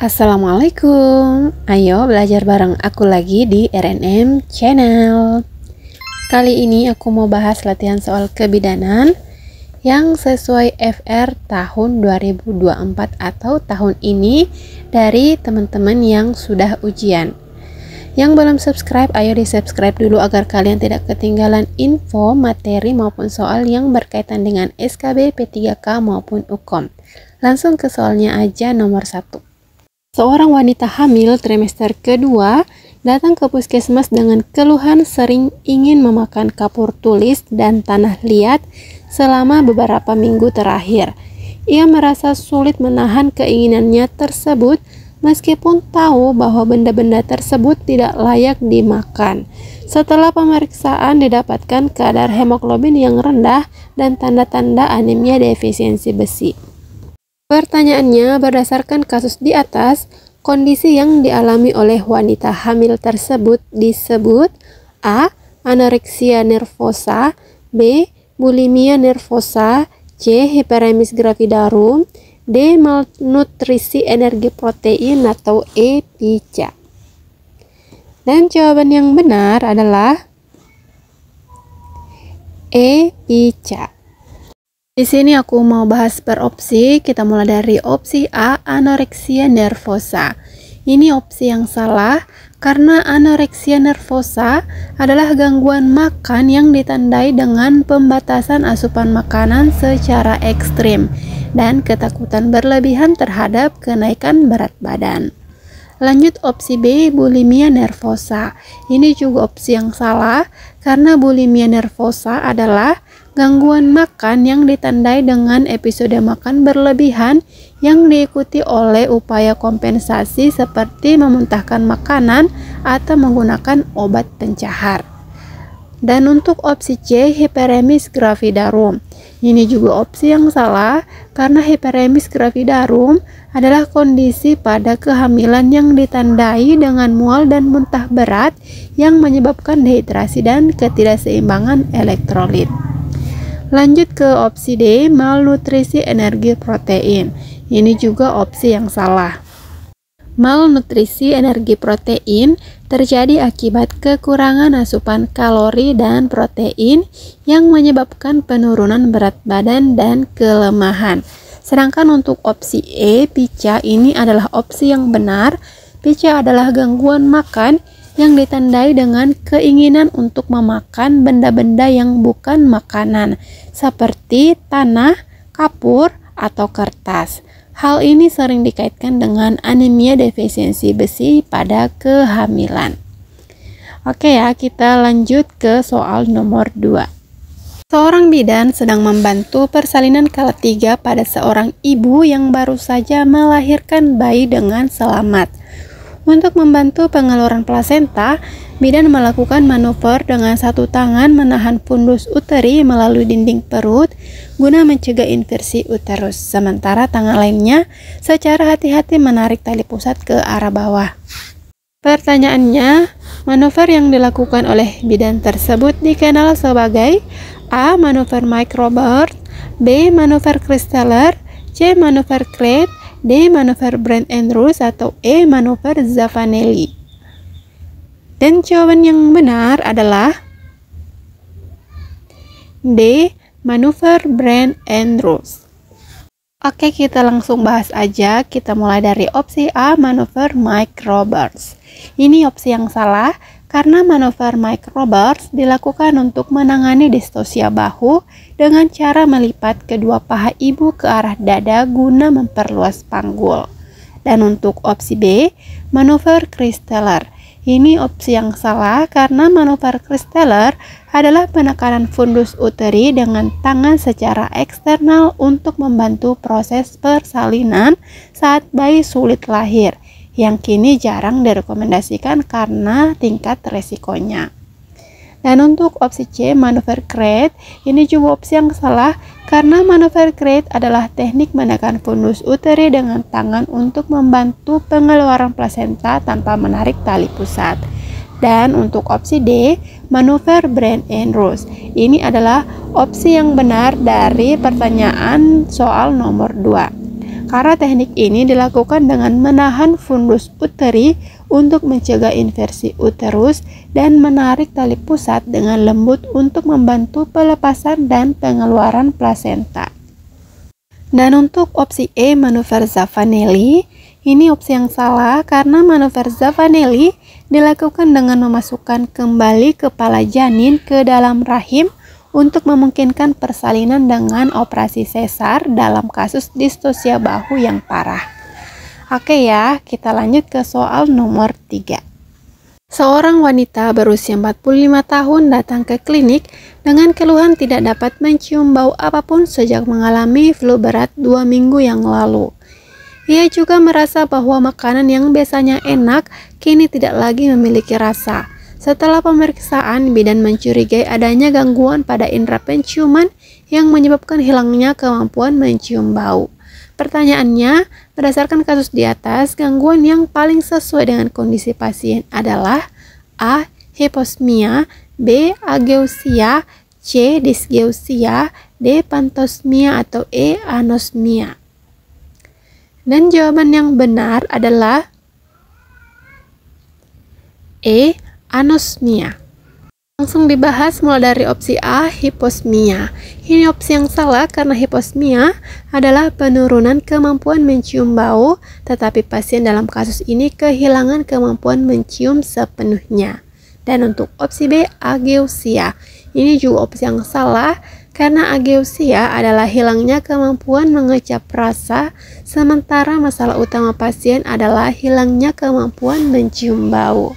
Assalamualaikum, ayo belajar bareng aku lagi di RNM Channel. Kali ini aku mau bahas latihan soal kebidanan yang sesuai FR tahun 2024 atau tahun ini dari teman-teman yang sudah ujian. Yang belum subscribe, ayo di subscribe dulu agar kalian tidak ketinggalan info, materi maupun soal yang berkaitan dengan SKB, P3K maupun UKOM. Langsung ke soalnya aja. Nomor 1. Seorang wanita hamil trimester kedua datang ke puskesmas dengan keluhan sering ingin memakan kapur tulis dan tanah liat selama beberapa minggu terakhir. Ia merasa sulit menahan keinginannya tersebut meskipun tahu bahwa benda-benda tersebut tidak layak dimakan. Setelah pemeriksaan didapatkan kadar hemoglobin yang rendah dan tanda-tanda anemia defisiensi besi. Pertanyaannya, berdasarkan kasus di atas, kondisi yang dialami oleh wanita hamil tersebut disebut A. Anoreksia nervosa, B. Bulimia nervosa, C. Hyperemesis gravidarum, D. Malnutrisi energi protein, atau E. pica. Dan jawaban yang benar adalah E. pica. Di sini aku mau bahas per opsi. Kita mulai dari opsi A, anoreksia nervosa. Ini opsi yang salah karena anoreksia nervosa adalah gangguan makan yang ditandai dengan pembatasan asupan makanan secara ekstrim dan ketakutan berlebihan terhadap kenaikan berat badan. Lanjut opsi B, bulimia nervosa. Ini juga opsi yang salah karena bulimia nervosa adalah gangguan makan yang ditandai dengan episode makan berlebihan yang diikuti oleh upaya kompensasi seperti memuntahkan makanan atau menggunakan obat pencahar. Dan untuk opsi C, hyperemesis gravidarum. Ini juga opsi yang salah karena hyperemesis gravidarum adalah kondisi pada kehamilan yang ditandai dengan mual dan muntah berat yang menyebabkan dehidrasi dan ketidakseimbangan elektrolit. Lanjut ke opsi D, malnutrisi energi protein. Ini juga opsi yang salah. Malnutrisi energi protein terjadi akibat kekurangan asupan kalori dan protein yang menyebabkan penurunan berat badan dan kelemahan. Sedangkan untuk opsi E, pica, ini adalah opsi yang benar. Pica adalah gangguan makan yang ditandai dengan keinginan untuk memakan benda-benda yang bukan makanan, seperti tanah, kapur, atau kertas. Hal ini sering dikaitkan dengan anemia defisiensi besi pada kehamilan. Oke ya, kita lanjut ke soal nomor 2. Seorang bidan sedang membantu persalinan ketiga pada seorang ibu yang baru saja melahirkan bayi dengan selamat. Untuk membantu pengeluaran plasenta, bidan melakukan manuver dengan satu tangan menahan fundus uteri melalui dinding perut guna mencegah inversi uterus, sementara tangan lainnya secara hati-hati menarik tali pusat ke arah bawah. Pertanyaannya, manuver yang dilakukan oleh bidan tersebut dikenal sebagai A. Manuver Mike Roberts, B. Manuver Christeller, C. Manuver Craig, D. Manuver Brent Andrews, atau E. Manuver Zavanelli. Dan jawaban yang benar adalah D. Manuver Brent Andrews. Oke, kita langsung bahas aja. Kita mulai dari opsi A, manuver Mike Roberts. Ini opsi yang salah karena manuver Mike Roberts dilakukan untuk menangani distosia bahu dengan cara melipat kedua paha ibu ke arah dada guna memperluas panggul. Dan untuk opsi B, manuver Christeller. Ini opsi yang salah karena manuver Christeller adalah penekanan fundus uteri dengan tangan secara eksternal untuk membantu proses persalinan saat bayi sulit lahir, yang kini jarang direkomendasikan karena tingkat resikonya. Dan untuk opsi C, manuver Craig, ini juga opsi yang salah karena manuver Craig adalah teknik menekan fundus uteri dengan tangan untuk membantu pengeluaran plasenta tanpa menarik tali pusat. Dan untuk opsi D, manuver Brent Andrews, ini adalah opsi yang benar dari pertanyaan soal nomor 2. karena teknik ini dilakukan dengan menahan fundus uteri untuk mencegah inversi uterus dan menarik tali pusat dengan lembut untuk membantu pelepasan dan pengeluaran plasenta. Dan untuk opsi E, manuver Zavanelli, ini opsi yang salah karena manuver Zavanelli dilakukan dengan memasukkan kembali kepala janin ke dalam rahim untuk memungkinkan persalinan dengan operasi sesar dalam kasus distosia bahu yang parah. Oke ya, kita lanjut ke soal nomor 3. Seorang wanita berusia 45 tahun datang ke klinik dengan keluhan tidak dapat mencium bau apapun sejak mengalami flu berat 2 minggu yang lalu. Ia juga merasa bahwa makanan yang biasanya enak kini tidak lagi memiliki rasa. Setelah pemeriksaan, bidan mencurigai adanya gangguan pada indera penciuman yang menyebabkan hilangnya kemampuan mencium bau. Pertanyaannya, berdasarkan kasus di atas, gangguan yang paling sesuai dengan kondisi pasien adalah A. Hyposmia, B. Ageusia, C. Dysgeusia, D. Pantosmia, atau E. Anosmia. Dan jawaban yang benar adalah E. Anosmia. Langsung dibahas mulai dari opsi A, hyposmia. Ini opsi yang salah karena hyposmia adalah penurunan kemampuan mencium bau, tetapi pasien dalam kasus ini kehilangan kemampuan mencium sepenuhnya. Dan untuk opsi B, ageusia. Ini juga opsi yang salah karena ageusia adalah hilangnya kemampuan mengecap rasa, sementara masalah utama pasien adalah hilangnya kemampuan mencium bau.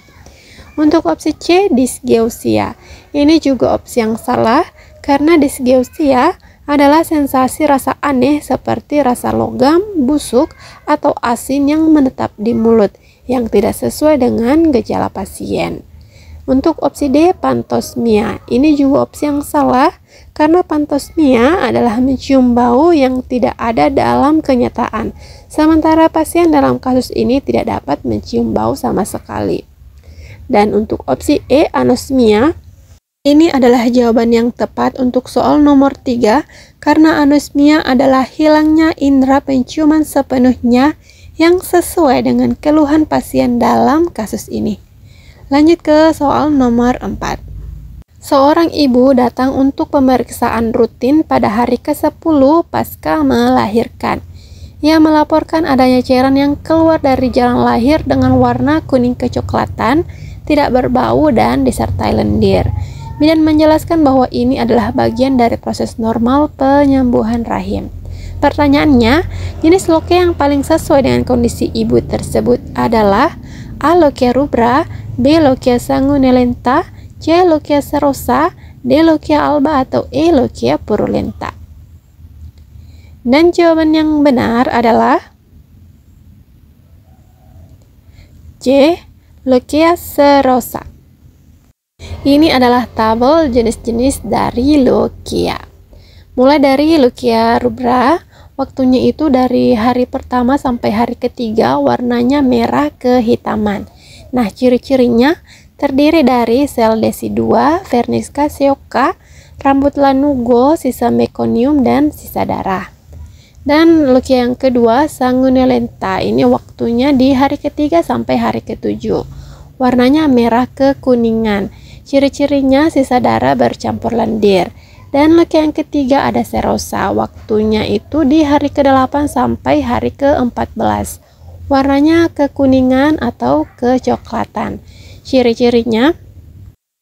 Untuk opsi C, dysgeusia. Ini juga opsi yang salah karena dysgeusia adalah sensasi rasa aneh seperti rasa logam, busuk, atau asin yang menetap di mulut yang tidak sesuai dengan gejala pasien. Untuk opsi D, pantosmia. Ini juga opsi yang salah karena pantosmia adalah mencium bau yang tidak ada dalam kenyataan, sementara pasien dalam kasus ini tidak dapat mencium bau sama sekali. Dan untuk opsi E, anosmia, ini adalah jawaban yang tepat untuk soal nomor 3 karena anosmia adalah hilangnya indera penciuman sepenuhnya yang sesuai dengan keluhan pasien dalam kasus ini. Lanjut ke soal nomor 4. Seorang ibu datang untuk pemeriksaan rutin pada hari ke-10 pasca melahirkan. Ia melaporkan adanya cairan yang keluar dari jalan lahir dengan warna kuning kecoklatan, tidak berbau dan disertai lendir. Bidan menjelaskan bahwa ini adalah bagian dari proses normal penyembuhan rahim. Pertanyaannya, jenis lokia yang paling sesuai dengan kondisi ibu tersebut adalah A. Lokia rubra, B. Lokia sanguinolenta, C. Lokia serosa, D. Lokia alba, atau E. Lokia purulenta. Dan jawaban yang benar adalah C. Lokia serosa. Ini adalah tabel jenis-jenis dari lokia. Mulai dari lokia rubra, waktunya itu dari hari pertama sampai hari ketiga, warnanya merah kehitaman. Nah, ciri-cirinya terdiri dari sel desi2, vernix caseosa, rambut lanugo, sisa mekonium, dan sisa darah. Dan lokia yang kedua, sanguinolenta, ini waktunya di hari ketiga sampai hari ketujuh. Warnanya merah kekuningan. Ciri-cirinya sisa darah bercampur lendir. Dan lokia yang ketiga ada serosa, waktunya itu di hari ke-8 sampai hari ke-14. Warnanya kekuningan atau kecoklatan. Ciri-cirinya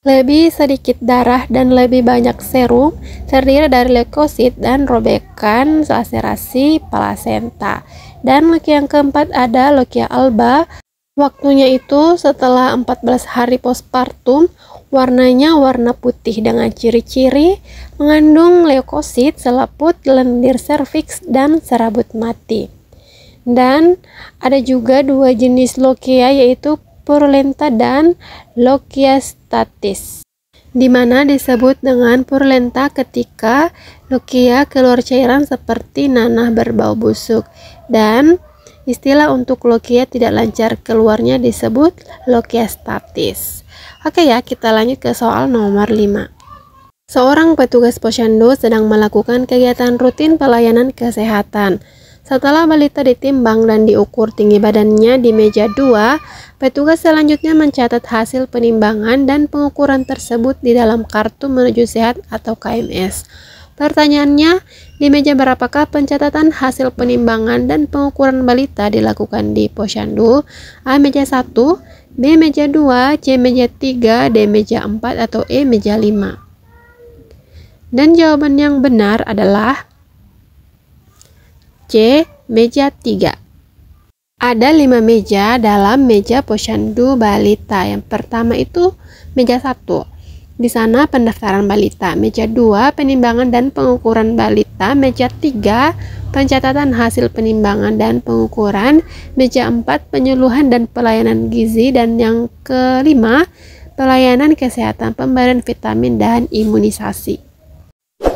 lebih sedikit darah dan lebih banyak serum, terdiri dari leukosit dan robekan laserasi plasenta. Dan lokia yang keempat ada lokia alba, waktunya itu setelah 14 hari postpartum, warnanya warna putih dengan ciri-ciri mengandung leukosit, selaput, lendir serviks, dan serabut mati. Dan ada juga dua jenis lokia yaitu purulenta dan lokia statis, di mana disebut dengan purulenta ketika lokia keluar cairan seperti nanah berbau busuk, dan istilah untuk lokia tidak lancar keluarnya disebut lokia statis. Oke ya, kita lanjut ke soal nomor 5. Seorang petugas posyandu sedang melakukan kegiatan rutin pelayanan kesehatan. Setelah balita ditimbang dan diukur tinggi badannya di meja 2, petugas selanjutnya mencatat hasil penimbangan dan pengukuran tersebut di dalam kartu menuju sehat atau KMS. Pertanyaannya, di meja berapakah pencatatan hasil penimbangan dan pengukuran balita dilakukan di Posyandu? A. Meja 1, B. Meja 2, C. Meja 3, D. Meja 4, atau E. Meja 5. Dan jawaban yang benar adalah C. Meja 3. Ada 5 meja dalam meja Posyandu balita. Yang pertama itu meja 1. Di sana pendaftaran balita. Meja 2 penimbangan dan pengukuran balita. Meja 3 pencatatan hasil penimbangan dan pengukuran. Meja 4 penyuluhan dan pelayanan gizi. Dan yang kelima pelayanan kesehatan, pemberian vitamin dan imunisasi.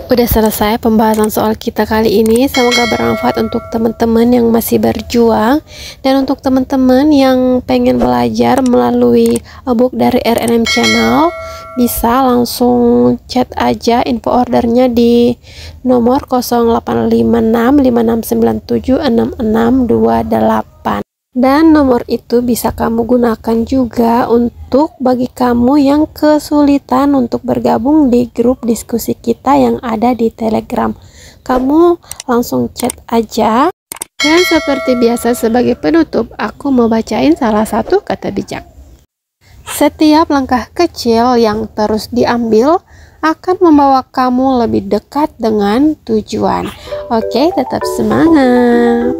Udah selesai pembahasan soal kita kali ini. Semoga bermanfaat untuk teman-teman yang masih berjuang, dan untuk teman-teman yang pengen belajar melalui ebook dari RNM Channel, bisa langsung chat aja info ordernya di nomor 085656976628. Dan nomor itu bisa kamu gunakan juga untuk bagi kamu yang kesulitan untuk bergabung di grup diskusi kita yang ada di Telegram. Kamu langsung chat aja. Dan seperti biasa sebagai penutup, aku mau bacain salah satu kata bijak. Setiap langkah kecil yang terus diambil akan membawa kamu lebih dekat dengan tujuan. Oke, tetap semangat.